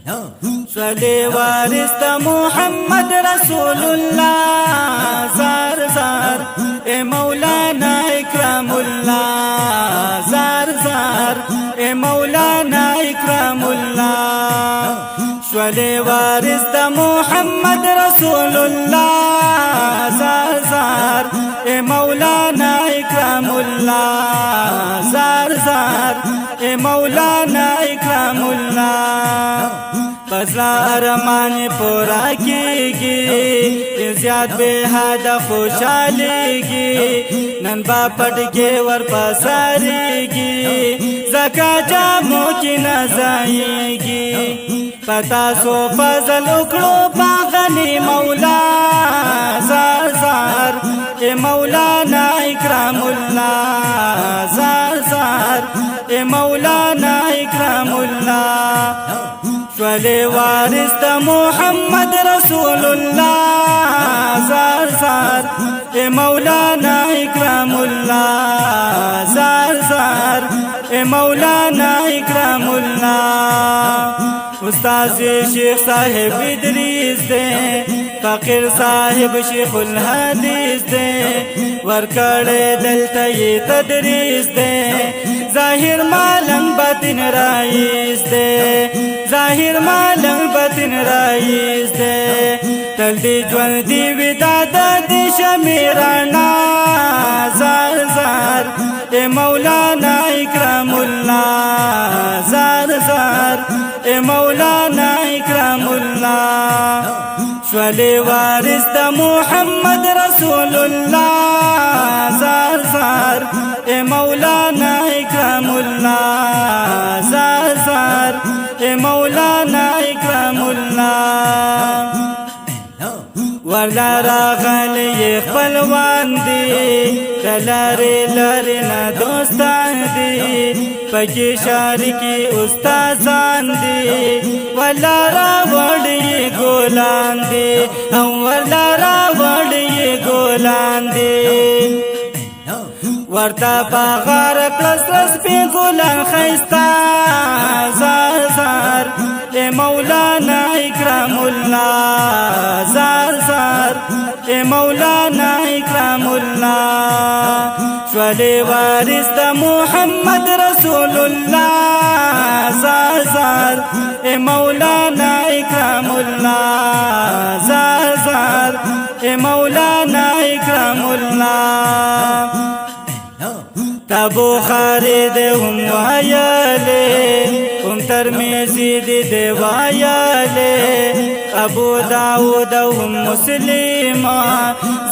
صلی وارث محمد رسول اللہ زار زار اے مولانا اکرام اللہ زار زار اے مولانا اکرام اللہ صلی وارث محمد رسول اللہ زار زار اے مولانا اکرام اللہ زار زار اے مولانا اکرام اللہ فضلا ارمان پورا کیگی زیاد بے حد خوشحالیگی نن با پٹ کے ور پساریگی زکا جامو کی نزائیگی پتا سو فضل اکڑو باغنی مولا زار زار اے مولانا اکرام اللہ زار زار اے مولانا اکرام اللہ صلی وارث محمد رسول اللہ زار زار اے مولانا اکرام اللہ زار زار اے مولانا اکرام اللہ استاذ شیخ صاحب ادریس دے فقیر صاحب شیخ الحدیث دے ورکڑے دلتا یہ تدریس دے ظاہر مالنگ باطن رئیس دے ظاہر مالنگ باطن رئیس دے تل دی جوان دی وداد دی شمیرانا زار زار اے مولانا اکرام اللہ زار زار اے مولانا اکرام اللہ صلی وارث محمد رسول اللہ زار زار اے مولانا اکرام اللہ زار زار اے مولانا اکرام اللہ ورلا راغل یہ خپلوان دی لارے لارے نا دوستان دی پکی شارکی استازان دی ورلا راوڑ یہ گولان دی ورلا راوڑ یہ گولان دی ورتا پاغار کلس رس پی گولان خیستا زار زار اے مولانا اکرام اللہ زار زار اے مولانا اکرام اللہ صلی وارث محمد رسول اللہ زار زار اے مولانا اکرام اللہ زار زار اے مولانا اکرام اللہ تبو خارد ہم وایالے ہم ترمیزی دے وایالے ابو داود ہم مسلم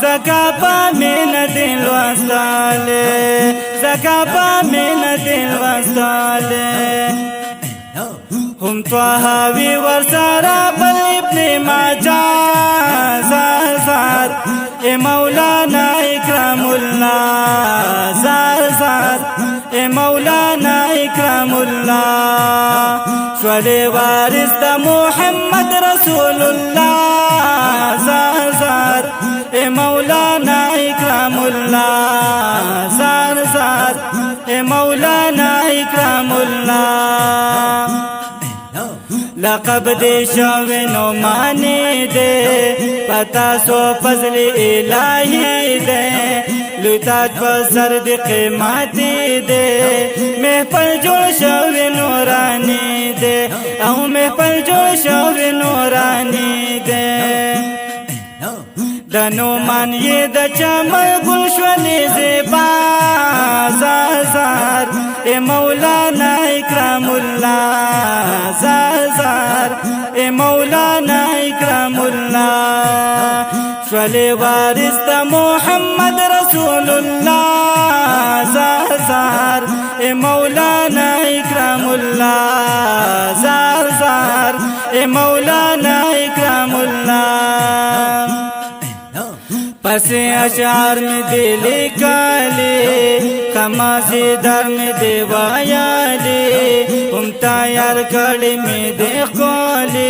زکا پا من دل وستالے زکا پا من دل وستالے ہم توہاوی ورسارا بل ابن ماجا زار زار اے مولانا اکرام اللہ زار زار اے مولانا اکرام اللہ صلی وارث محمد رسول اللہ زار زار اے مولانا اکرام اللہ زار زار اے مولانا اکرام اللہ لقب دے شوینو مانی دے پتا سو فضل الہی دے لتاج بسر دی قیماتی دے میں پر جوڑ شوینو رانی دے او میں پر جوڑ شوینو رانی دے دنو من یہ دا چمر گلشولی زیبا زار زار اے مولانا اکرام اللہ زار زار اے مولانا اکرام اللہ صلی وارث محمد رسول اللہ زار زار اے مولانا اکرام اللہ زار زار اے مولانا اکرام اللہ پس اشعار میں دلی کالے کمازی در میں دیوایالے ہم تیار کڑی میں دیکھولے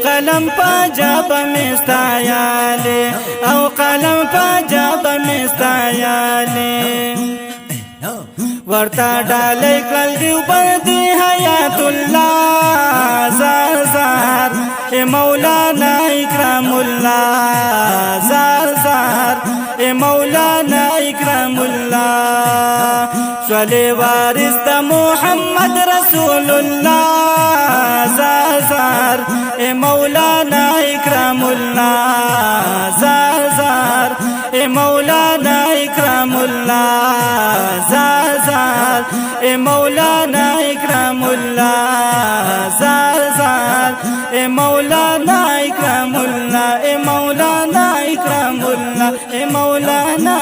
قلم پا جاب میں ستایالے او قلم پا جاب میں ستایالے ورتا ڈالے کل دیو بردی حیات اللہ زار زار ए मौलाना Ikramullah jar jar ए मौलाना इकरामुल्लाह सले वारिस द मोहम्मद रसूलुल्लाह jar jar ए मौलाना Ikramullah jar jar ए मौलाना Ikramullah jar jar ए मौलाना Ikramullah jar jar ए मौलाना इकरामुल्लाह ए मौलाना इकरामुल्लाह ए मौलाना